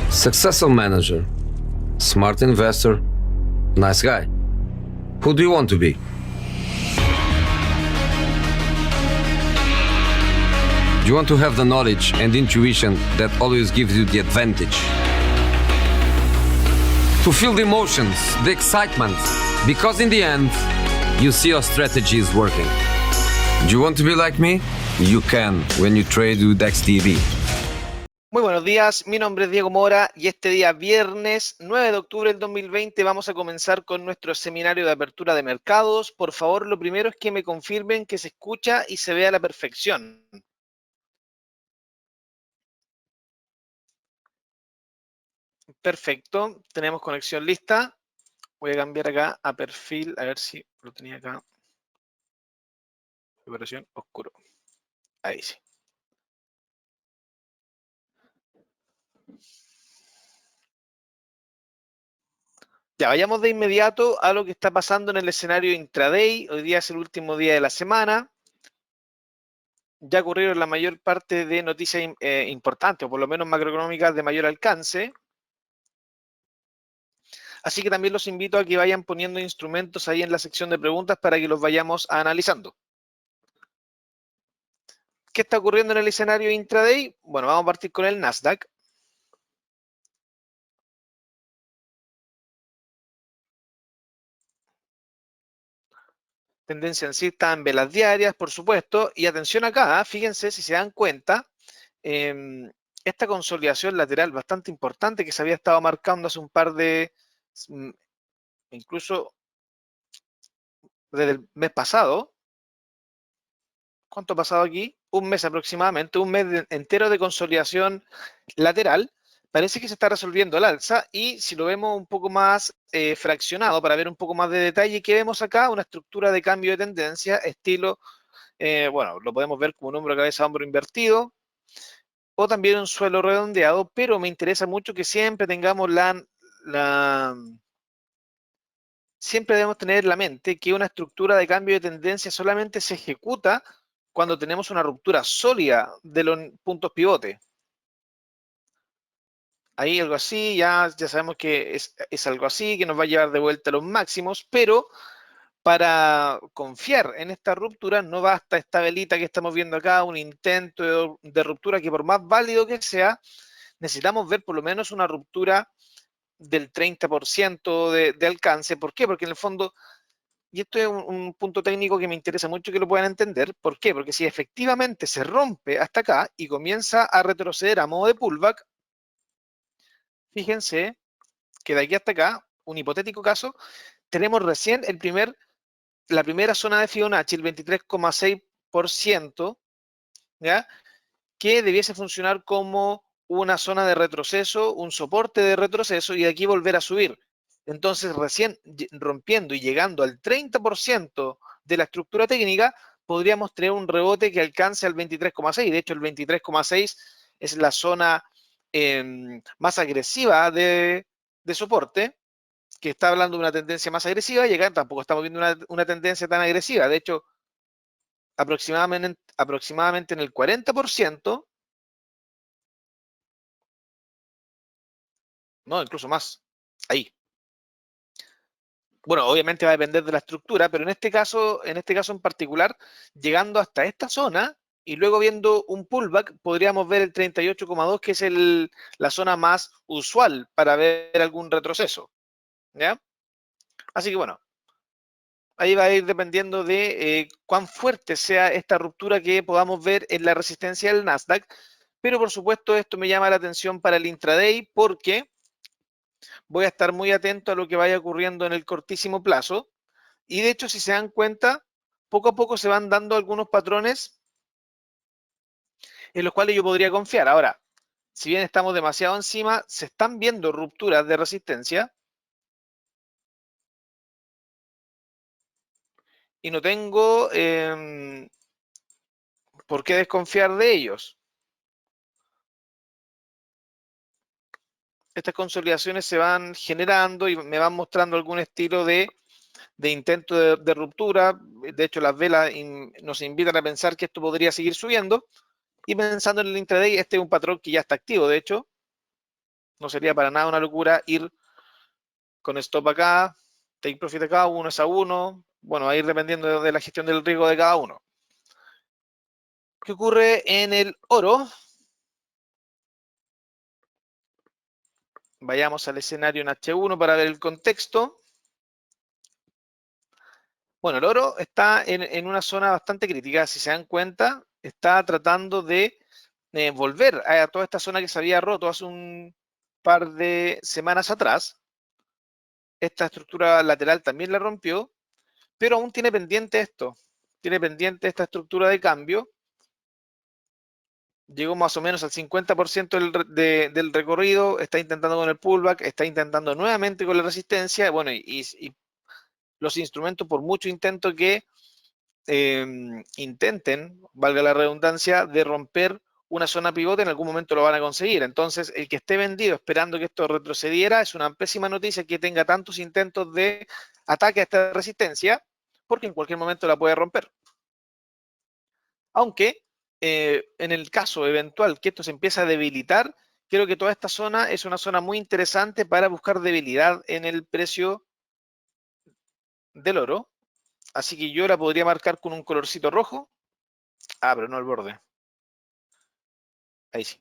Successful manager, smart investor, nice guy. Who do you want to be? You want to have the knowledge and intuition that always gives you the advantage. To feel the emotions, the excitement, because in the end, you see your strategy is working. Do you want to be like me? You can when you trade with XTB. Muy buenos días, mi nombre es Diego Mora y este día viernes 9 de octubre del 2020 vamos a comenzar con nuestro seminario de apertura de mercados. Por favor, lo primero es que me confirmen que se escucha y se ve a la perfección. Perfecto, tenemos conexión lista. Voy a cambiar acá a perfil, a ver si lo tenía acá. Operación oscuro. Ahí sí. Ya, vayamos de inmediato a lo que está pasando en el escenario intraday. Hoy día es el último día de la semana. Ya ocurrieron la mayor parte de noticias importantes, o por lo menos macroeconómicas de mayor alcance. Así que también los invito a que vayan poniendo instrumentos ahí en la sección de preguntas para que los vayamos analizando. ¿Qué está ocurriendo en el escenario intraday? Bueno, vamos a partir con el Nasdaq. Tendencia alcista en velas diarias, por supuesto. Y atención acá, fíjense si se dan cuenta, esta consolidación lateral bastante importante que se había estado marcando hace un par de, incluso desde el mes pasado. ¿Cuánto ha pasado aquí? Un mes aproximadamente, un mes entero de consolidación lateral. Parece que se está resolviendo al alza y si lo vemos un poco más fraccionado para ver un poco más de detalle, ¿qué vemos acá? Una estructura de cambio de tendencia estilo, bueno, lo podemos ver como un hombro, cabeza, hombro invertido o también un suelo redondeado, pero me interesa mucho que siempre tengamos siempre debemos tener en la mente que una estructura de cambio de tendencia solamente se ejecuta cuando tenemos una ruptura sólida de los puntos pivote. Ahí algo así, ya sabemos que es algo así, que nos va a llevar de vuelta a los máximos, pero para confiar en esta ruptura no basta esta velita que estamos viendo acá, un intento de ruptura que por más válido que sea, necesitamos ver por lo menos una ruptura del 30% de alcance. ¿Por qué? Porque en el fondo, y esto es un punto técnico que me interesa mucho que lo puedan entender, ¿por qué? Porque si efectivamente se rompe hasta acá y comienza a retroceder a modo de pullback, fíjense que de aquí hasta acá, un hipotético caso, tenemos recién la primera zona de Fibonacci, el 23,6%, ¿ya? Que debiese funcionar como una zona de retroceso, un soporte de retroceso y de aquí volver a subir. Entonces, recién rompiendo y llegando al 30% de la estructura técnica, podríamos tener un rebote que alcance al 23,6. De hecho, el 23,6 es la zona más agresiva de soporte, que está hablando de una tendencia más agresiva, y acá tampoco estamos viendo una tendencia tan agresiva. De hecho, aproximadamente en el 40%, no, incluso más, ahí. Bueno, obviamente va a depender de la estructura, pero en este caso en particular, llegando hasta esta zona y luego viendo un pullback, podríamos ver el 38,2, que es la zona más usual para ver algún retroceso, ¿ya? Así que bueno, ahí va a ir dependiendo de cuán fuerte sea esta ruptura que podamos ver en la resistencia del Nasdaq, pero por supuesto esto me llama la atención para el intraday porque voy a estar muy atento a lo que vaya ocurriendo en el cortísimo plazo. Y de hecho, si se dan cuenta, poco a poco se van dando algunos patrones en los cuales yo podría confiar. Ahora, si bien estamos demasiado encima, se están viendo rupturas de resistencia y no tengo por qué desconfiar de ellos. Estas consolidaciones se van generando y me van mostrando algún estilo de intento de ruptura. De hecho, las velas nos invitan a pensar que esto podría seguir subiendo. Y pensando en el intraday, este es un patrón que ya está activo, de hecho. No sería para nada una locura ir con stop acá, take profit acá, 1 es a 1. Bueno, a ir dependiendo de la gestión del riesgo de cada uno. ¿Qué ocurre en el oro? Vayamos al escenario en H1 para ver el contexto. Bueno, el oro está en una zona bastante crítica. Si se dan cuenta, está tratando de volver a toda esta zona que se había roto hace un par de semanas atrás. Esta estructura lateral también la rompió, pero aún tiene pendiente esto. Tiene pendiente esta estructura de cambio. Llegó más o menos al 50% del recorrido, está intentando con el pullback, está intentando nuevamente con la resistencia. Bueno, y los instrumentos, por mucho intento que intenten, valga la redundancia, de romper una zona pivote, en algún momento lo van a conseguir. Entonces, el que esté vendido esperando que esto retrocediera es una pésima noticia que tenga tantos intentos de ataque a esta resistencia, porque en cualquier momento la puede romper. Aunque en el caso eventual que esto se empiece a debilitar, creo que toda esta zona es una zona muy interesante para buscar debilidad en el precio del oro. Así que yo la podría marcar con un colorcito rojo. Ah, pero no el borde. Ahí sí.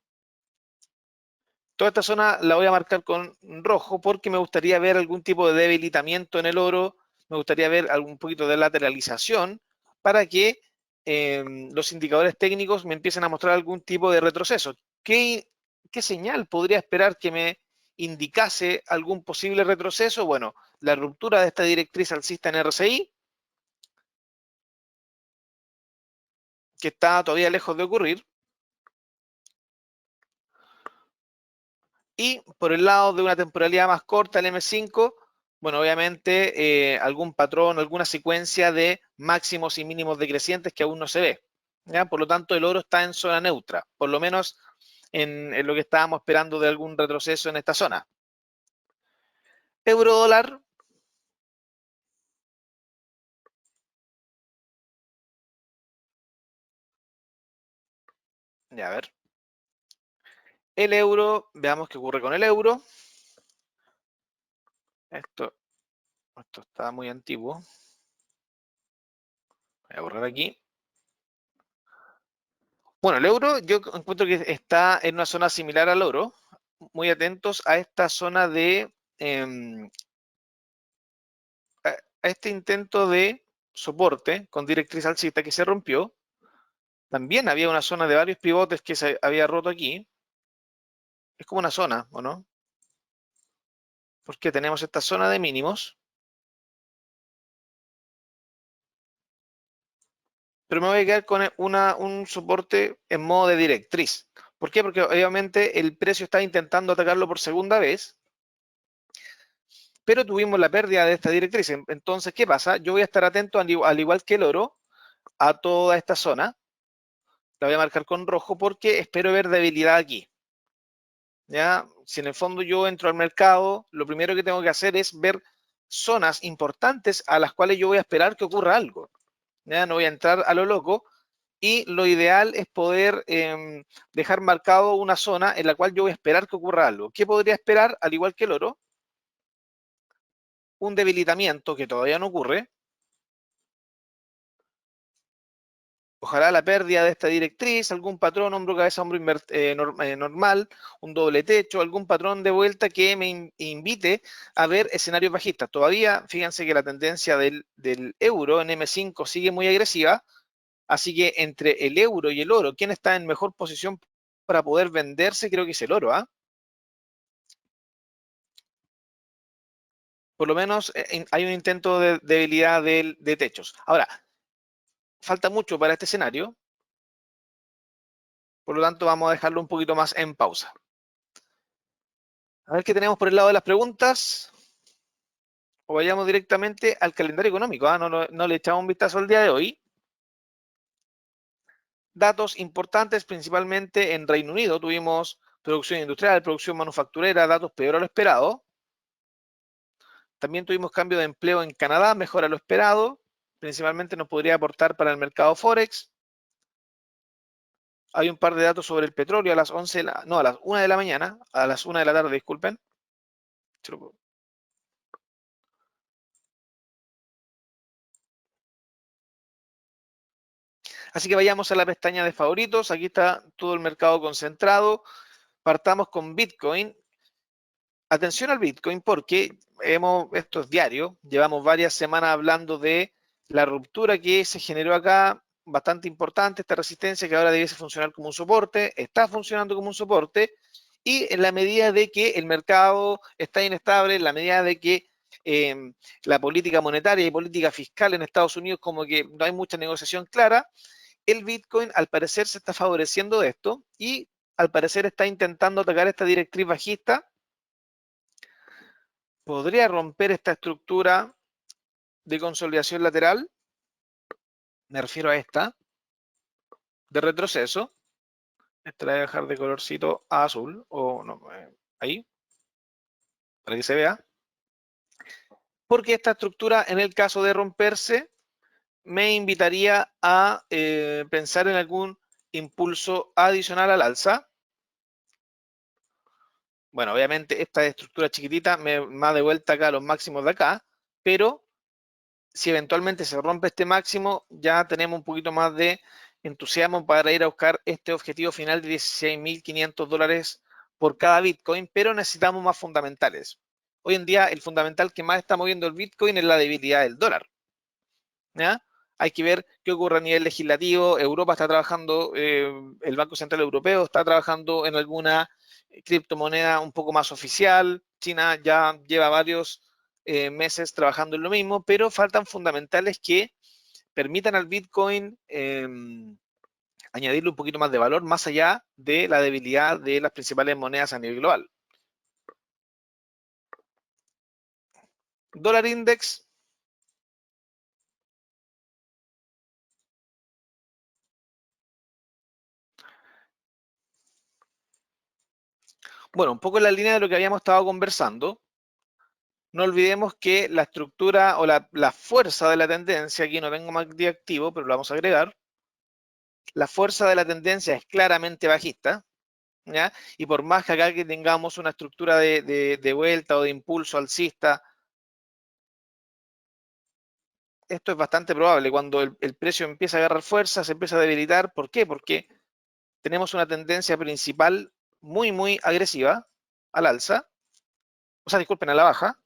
Toda esta zona la voy a marcar con rojo porque me gustaría ver algún tipo de debilitamiento en el oro, me gustaría ver algún poquito de lateralización para que los indicadores técnicos me empiecen a mostrar algún tipo de retroceso. ¿Qué señal podría esperar que me indicase algún posible retroceso? Bueno, la ruptura de esta directriz alcista en RSI, que está todavía lejos de ocurrir. Y por el lado de una temporalidad más corta, el M5, bueno, obviamente algún patrón, alguna secuencia de máximos y mínimos decrecientes que aún no se ve. ¿Ya? Por lo tanto, el oro está en zona neutra, por lo menos en lo que estábamos esperando de algún retroceso en esta zona. Euro dólar. Ya, a ver. El euro, veamos qué ocurre con el euro. Esto está muy antiguo. Voy a borrar aquí. Bueno, el euro yo encuentro que está en una zona similar al oro. Muy atentos a esta zona de a este intento de soporte con directriz alcista que se rompió. También había una zona de varios pivotes que se había roto aquí. Es como una zona, ¿o no? Porque tenemos esta zona de mínimos. Pero me voy a quedar con un soporte en modo de directriz. ¿Por qué? Porque obviamente el precio está intentando atacarlo por segunda vez, pero tuvimos la pérdida de esta directriz. Entonces, ¿qué pasa? Yo voy a estar atento, al igual que el oro, a toda esta zona. La voy a marcar con rojo porque espero ver debilidad aquí. ¿Ya? Si en el fondo yo entro al mercado, lo primero que tengo que hacer es ver zonas importantes a las cuales yo voy a esperar que ocurra algo. ¿Ya? No voy a entrar a lo loco y lo ideal es poder dejar marcado una zona en la cual yo voy a esperar que ocurra algo. ¿Qué podría esperar? Al igual que el oro, un debilitamiento que todavía no ocurre. Ojalá la pérdida de esta directriz, algún patrón hombro, cabeza, hombro normal, un doble techo, algún patrón de vuelta que me invite a ver escenarios bajistas. Todavía, fíjense que la tendencia del euro en M5 sigue muy agresiva, así que entre el euro y el oro, ¿quién está en mejor posición para poder venderse? Creo que es el oro, ¿ah? Por lo menos hay un intento de debilidad de techos. Ahora, falta mucho para este escenario, por lo tanto vamos a dejarlo un poquito más en pausa. A ver qué tenemos por el lado de las preguntas. O vayamos directamente al calendario económico. No le echamos un vistazo al día de hoy. Datos importantes, principalmente en Reino Unido. Tuvimos producción industrial, producción manufacturera, datos peor a lo esperado. También tuvimos cambio de empleo en Canadá, mejor a lo esperado. Principalmente nos podría aportar para el mercado Forex. hay un par de datos sobre el petróleo a las 11 no, a las 1 de la mañana, a las 1 de la tarde, disculpen. Así que vayamos a la pestaña de favoritos. Aquí está todo el mercado concentrado. Partamos con Bitcoin. Atención al Bitcoin porque esto es diario, llevamos varias semanas hablando de la ruptura que se generó acá, bastante importante, esta resistencia que ahora debiese funcionar como un soporte, está funcionando como un soporte, y en la medida de que el mercado está inestable, en la medida de que la política monetaria y política fiscal en Estados Unidos como que no hay mucha negociación clara, el Bitcoin al parecer se está favoreciendo de esto y al parecer está intentando atacar esta directriz bajista. ¿Podría romper esta estructura de consolidación lateral? Me refiero a esta, de retroceso. Esta la voy a dejar de colorcito a azul, o no, ahí, para que se vea. Porque esta estructura, en el caso de romperse, me invitaría a pensar en algún impulso adicional al alza. Bueno, obviamente esta estructura chiquitita me va de vuelta acá a los máximos de acá, pero si eventualmente se rompe este máximo, ya tenemos un poquito más de entusiasmo para ir a buscar este objetivo final de 16.500 dólares por cada Bitcoin, pero necesitamos más fundamentales. Hoy en día el fundamental que más está moviendo el Bitcoin es la debilidad del dólar. ¿Ya? Hay que ver qué ocurre a nivel legislativo. Europa está trabajando, el Banco Central Europeo está trabajando en alguna criptomoneda un poco más oficial. China ya lleva varios meses trabajando en lo mismo, pero faltan fundamentales que permitan al Bitcoin añadirle un poquito más de valor más allá de la debilidad de las principales monedas a nivel global. Dólar index. Bueno, un poco en la línea de lo que habíamos estado conversando. No olvidemos que la estructura o la fuerza de la tendencia, aquí no tengo MACD activo, pero lo vamos a agregar. La fuerza de la tendencia es claramente bajista, ¿ya? Y por más que acá que tengamos una estructura de vuelta o de impulso alcista, esto es bastante probable. Cuando el precio empieza a agarrar fuerza, se empieza a debilitar. ¿Por qué? Porque tenemos una tendencia principal muy, muy agresiva al alza. O sea, disculpen, a la baja.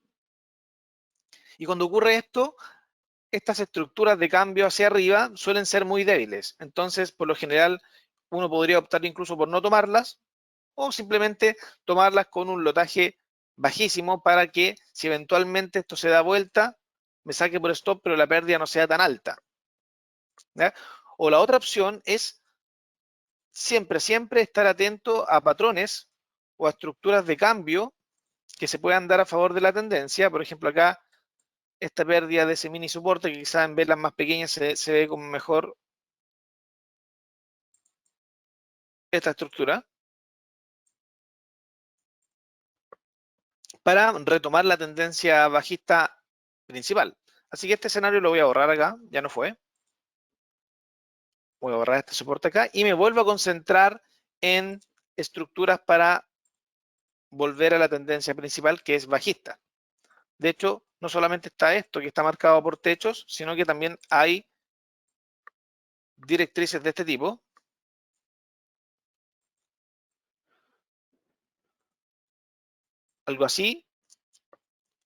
Y cuando ocurre esto, estas estructuras de cambio hacia arriba suelen ser muy débiles. Entonces, por lo general, uno podría optar incluso por no tomarlas o simplemente tomarlas con un lotaje bajísimo para que si eventualmente esto se da vuelta, me saque por stop, pero la pérdida no sea tan alta. ¿Ya? O la otra opción es siempre, siempre estar atento a patrones o a estructuras de cambio que se puedan dar a favor de la tendencia. Por ejemplo, acá esta pérdida de ese mini soporte que quizás en velas más pequeñas se ve como mejor esta estructura para retomar la tendencia bajista principal. Así que este escenario lo voy a borrar acá, ya no fue. Voy a borrar este soporte acá y me vuelvo a concentrar en estructuras para volver a la tendencia principal que es bajista. De hecho, no solamente está esto que está marcado por techos, sino que también hay directrices de este tipo. Algo así.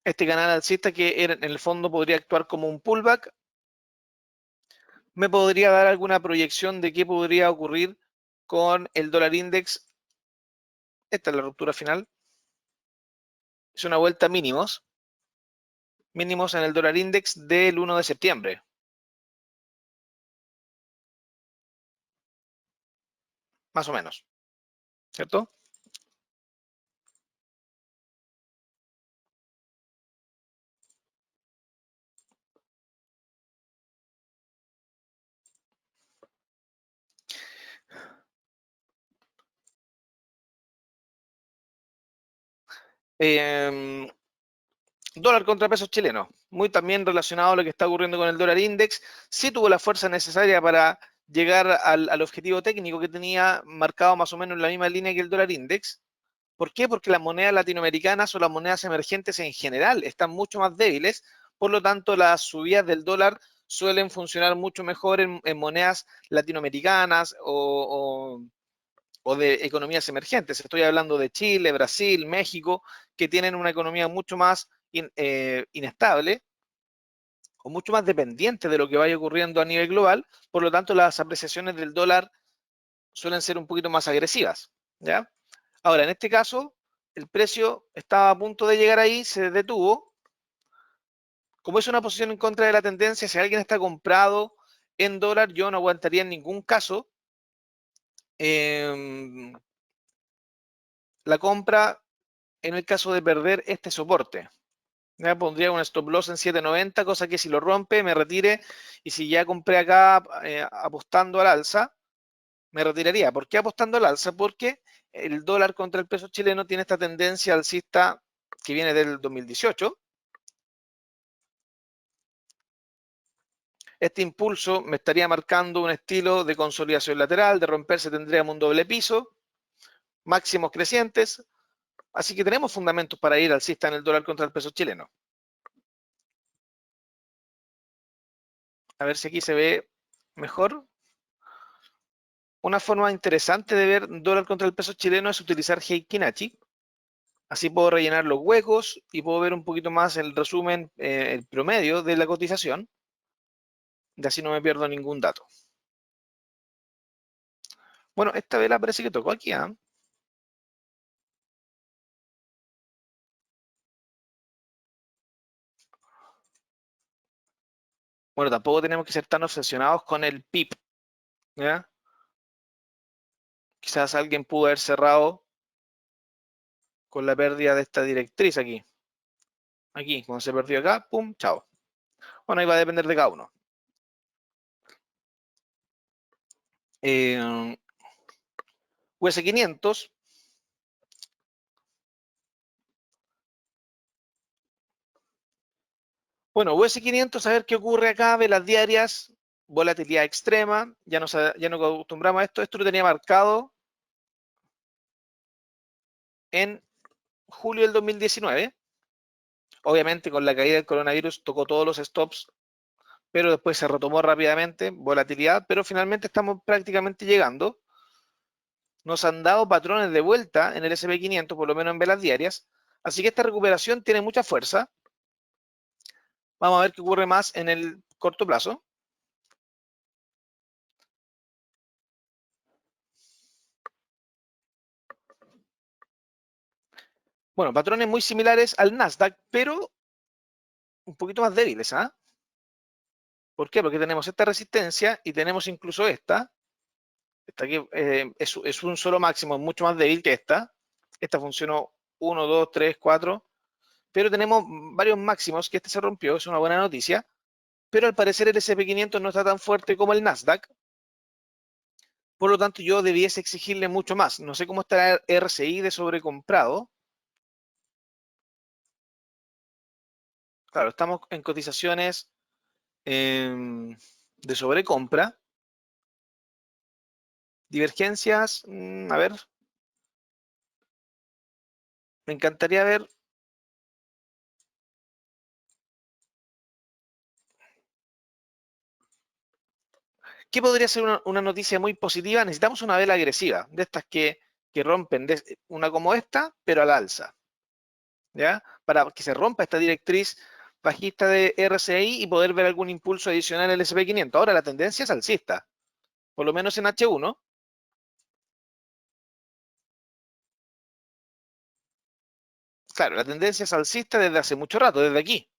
Este canal alcista que en el fondo podría actuar como un pullback. ¿Me podría dar alguna proyección de qué podría ocurrir con el dólar index? Esta es la ruptura final. Es una vuelta mínimos. Mínimos en el dólar index del 1 de septiembre. Más o menos. ¿Cierto? Dólar contra pesos chilenos, muy también relacionado a lo que está ocurriendo con el dólar index. Sí tuvo la fuerza necesaria para llegar al objetivo técnico que tenía marcado más o menos en la misma línea que el dólar index. ¿Por qué? Porque las monedas latinoamericanas o las monedas emergentes en general están mucho más débiles, por lo tanto las subidas del dólar suelen funcionar mucho mejor en monedas latinoamericanas o de economías emergentes. Estoy hablando de Chile, Brasil, México, que tienen una economía mucho más inestable o mucho más dependiente de lo que vaya ocurriendo a nivel global. Por lo tanto, las apreciaciones del dólar suelen ser un poquito más agresivas, ¿ya? Ahora, en este caso, el precio estaba a punto de llegar ahí, se detuvo. Como es una posición en contra de la tendencia, si alguien está comprado en dólar, yo no aguantaría en ningún caso la compra en el caso de perder este soporte. Ya pondría un stop loss en 7.90, cosa que si lo rompe me retire, y si ya compré acá apostando al alza, me retiraría. ¿Por qué apostando al alza? Porque el dólar contra el peso chileno tiene esta tendencia alcista que viene del 2018. Este impulso me estaría marcando un estilo de consolidación lateral, de romperse tendríamos un doble piso, máximos crecientes, así que tenemos fundamentos para ir alcista en el dólar contra el peso chileno. A ver si aquí se ve mejor. Una forma interesante de ver dólar contra el peso chileno es utilizar Heikin Achi. Así puedo rellenar los huecos y puedo ver un poquito más el resumen, el promedio de la cotización. Y así no me pierdo ningún dato. Bueno, esta vela parece que tocó aquí, ¿ah? Bueno, tampoco tenemos que ser tan obsesionados con el PIB, ¿ya? Quizás alguien pudo haber cerrado con la pérdida de esta directriz aquí. Aquí, cuando se perdió acá, pum, chao. Bueno, ahí va a depender de cada uno. US 500. Bueno, US 500, a ver qué ocurre acá, velas diarias, volatilidad extrema, ya no acostumbramos a esto. Esto lo tenía marcado en julio del 2019. Obviamente con la caída del coronavirus tocó todos los stops, pero después se retomó rápidamente, volatilidad, pero finalmente estamos prácticamente llegando. Nos han dado patrones de vuelta en el S&P 500, por lo menos en velas diarias, así que esta recuperación tiene mucha fuerza. Vamos a ver qué ocurre más en el corto plazo. Bueno, patrones muy similares al Nasdaq, pero un poquito más débiles, ¿ah? ¿Por qué? Porque tenemos esta resistencia y tenemos incluso esta. Esta que es un solo máximo, mucho más débil que esta. Esta funcionó 1, 2, 3, 4. Pero tenemos varios máximos que este se rompió, es una buena noticia. Pero al parecer el S&P 500 no está tan fuerte como el Nasdaq. Por lo tanto, yo debiese exigirle mucho más. No sé cómo estará el RSI de sobrecomprado. Claro, estamos en cotizaciones de sobrecompra. Divergencias, a ver, me encantaría ver. ¿Qué podría ser una noticia muy positiva? Necesitamos una vela agresiva, de estas que rompen, una como esta, pero al alza, ¿ya? Para que se rompa esta directriz bajista de RSI y poder ver algún impulso adicional en el S&P 500. Ahora la tendencia es alcista, por lo menos en H1. Claro, la tendencia es alcista desde hace mucho rato, desde aquí.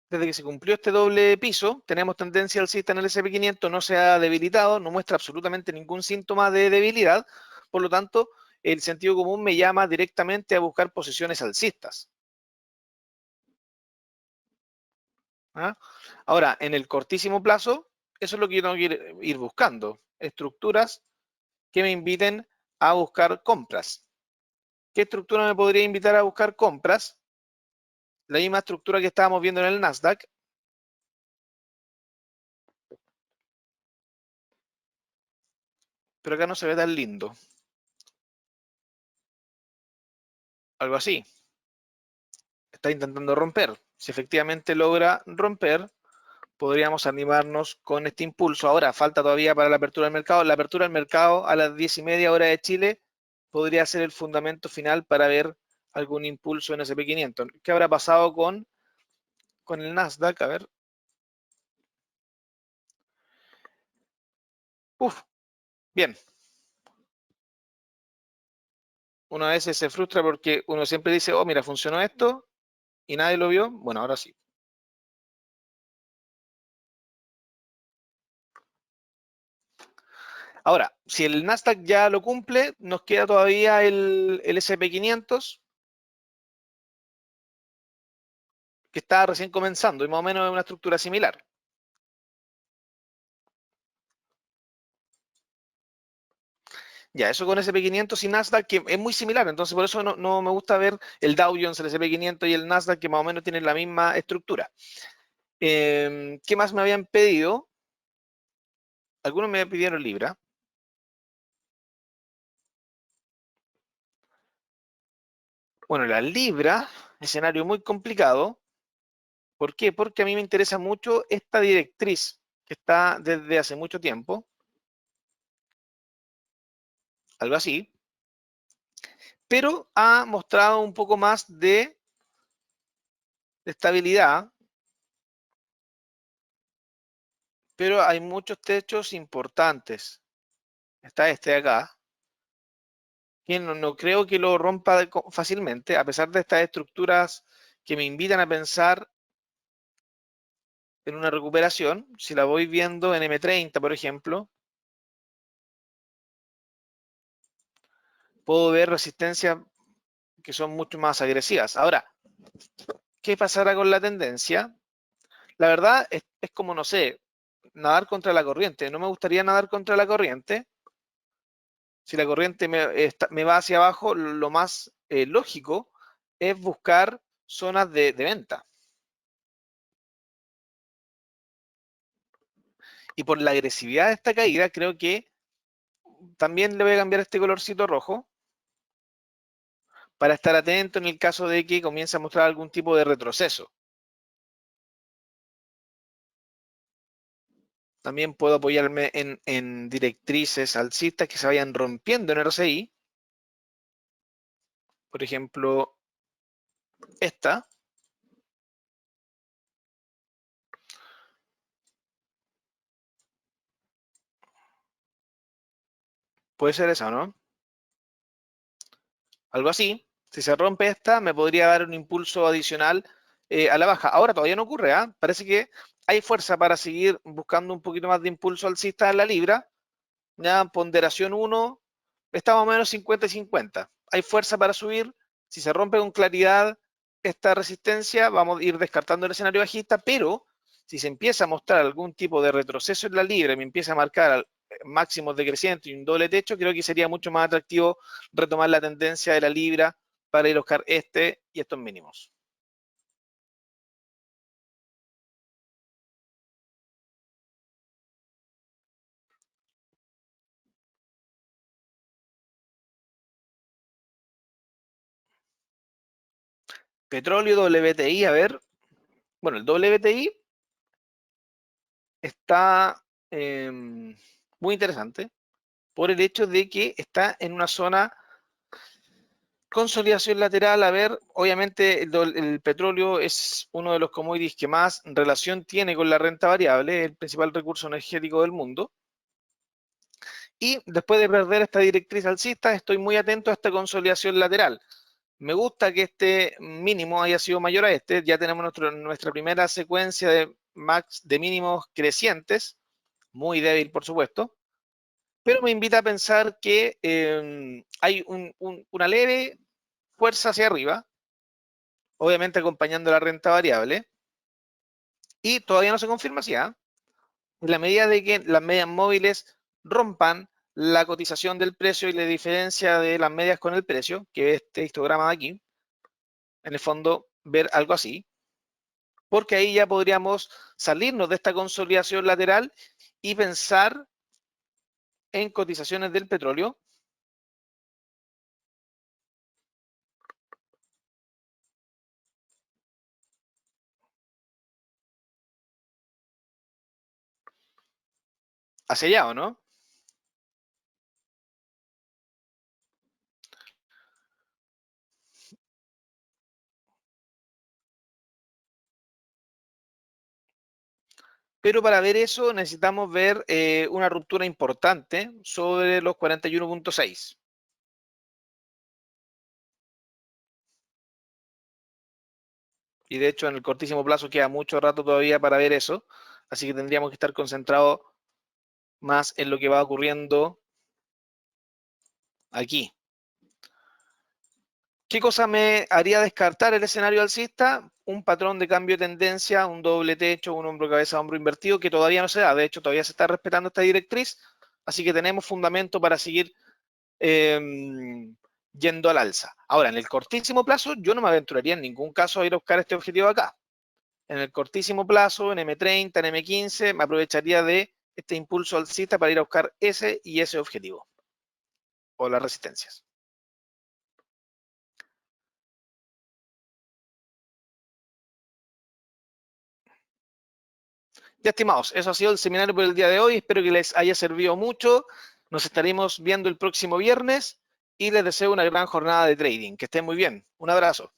Desde que se cumplió este doble piso, tenemos tendencia alcista en el S&P 500, no se ha debilitado, no muestra absolutamente ningún síntoma de debilidad, por lo tanto, el sentido común me llama directamente a buscar posiciones alcistas. ¿Ah? Ahora, en el cortísimo plazo, eso es lo que yo tengo que ir buscando, estructuras que me inviten a buscar compras. ¿Qué estructura me podría invitar a buscar compras? La misma estructura que estábamos viendo en el Nasdaq, pero acá no se ve tan lindo. Algo así. Está intentando romper. Si efectivamente logra romper, podríamos animarnos con este impulso. Ahora, falta todavía para la apertura del mercado. La apertura del mercado a las 10:30 hora de Chile podría ser el fundamento final para ver algún impulso en S&P 500. ¿Qué habrá pasado con el Nasdaq? A ver. Uf, bien. Uno a veces se frustra porque uno siempre dice, oh, mira, funcionó esto y nadie lo vio. Bueno, ahora sí. Ahora, si el Nasdaq ya lo cumple, nos queda todavía el S&P 500, que está recién comenzando y más o menos es una estructura similar. Ya, eso con S&P 500 y Nasdaq, que es muy similar, entonces por eso no me gusta ver el Dow Jones, el S&P 500 y el Nasdaq, que más o menos tienen la misma estructura. ¿Qué más me habían pedido? Algunos me pidieron Libra. Bueno, la Libra, escenario muy complicado. ¿Por qué? Porque a mí me interesa mucho esta directriz que está desde hace mucho tiempo, algo así, pero ha mostrado un poco más de estabilidad, pero hay muchos techos importantes. Está este de acá, que no creo que lo rompa fácilmente, a pesar de estas estructuras que me invitan a pensar en una recuperación. Si la voy viendo en M30, por ejemplo, puedo ver resistencias que son mucho más agresivas. Ahora, ¿qué pasará con la tendencia? La verdad es como, no sé, nadar contra la corriente. No me gustaría nadar contra la corriente. Si la corriente me va hacia abajo, lo más lógico es buscar zonas de venta. Y por la agresividad de esta caída, creo que también le voy a cambiar este colorcito rojo para estar atento en el caso de que comience a mostrar algún tipo de retroceso. También puedo apoyarme en directrices alcistas que se vayan rompiendo en RSI. Por ejemplo, esta. Puede ser esa, ¿no? Algo así. Si se rompe esta, me podría dar un impulso adicional a la baja. Ahora todavía no ocurre, ¿ah? Parece que hay fuerza para seguir buscando un poquito más de impulso alcista en la libra. Ya, ponderación 1, está más o menos 50 y 50. Hay fuerza para subir. Si se rompe con claridad esta resistencia, vamos a ir descartando el escenario bajista, pero si se empieza a mostrar algún tipo de retroceso en la libra y me empieza a marcar máximos decrecientes y un doble techo, creo que sería mucho más atractivo retomar la tendencia de la libra para ir a buscar este y estos mínimos. Petróleo WTI, a ver. Bueno, el WTI está muy interesante por el hecho de que está en una zona consolidación lateral. A ver, obviamente el petróleo es uno de los commodities que más relación tiene con la renta variable, el principal recurso energético del mundo. Y después de perder esta directriz alcista, estoy muy atento a esta consolidación lateral. Me gusta que este mínimo haya sido mayor a este. Ya tenemos nuestra primera secuencia de mínimos crecientes, muy débil por supuesto, pero me invita a pensar que hay una leve fuerza hacia arriba, obviamente acompañando la renta variable, y todavía no se confirma si, en la medida de que las medias móviles rompan la cotización del precio y la diferencia de las medias con el precio, que es este histograma de aquí, en el fondo ver algo así, porque ahí ya podríamos salirnos de esta consolidación lateral y pensar en cotizaciones del petróleo. Hacia allá, ¿o no? Pero para ver eso necesitamos ver una ruptura importante sobre los 41.6. Y de hecho en el cortísimo plazo queda mucho rato todavía para ver eso. Así que tendríamos que estar concentrados más en lo que va ocurriendo aquí. ¿Qué cosa me haría descartar el escenario alcista? Un patrón de cambio de tendencia, un doble techo, un hombro cabeza, hombro invertido, que todavía no se da. De hecho, todavía se está respetando esta directriz. Así que tenemos fundamento para seguir yendo al alza. Ahora, en el cortísimo plazo, yo no me aventuraría en ningún caso a ir a buscar este objetivo acá. En el cortísimo plazo, en M30, en M15, me aprovecharía de este impulso alcista para ir a buscar ese y ese objetivo. O las resistencias. Ya, estimados, eso ha sido el seminario por el día de hoy. Espero que les haya servido mucho. Nos estaremos viendo el próximo viernes y les deseo una gran jornada de trading. Que estén muy bien. Un abrazo.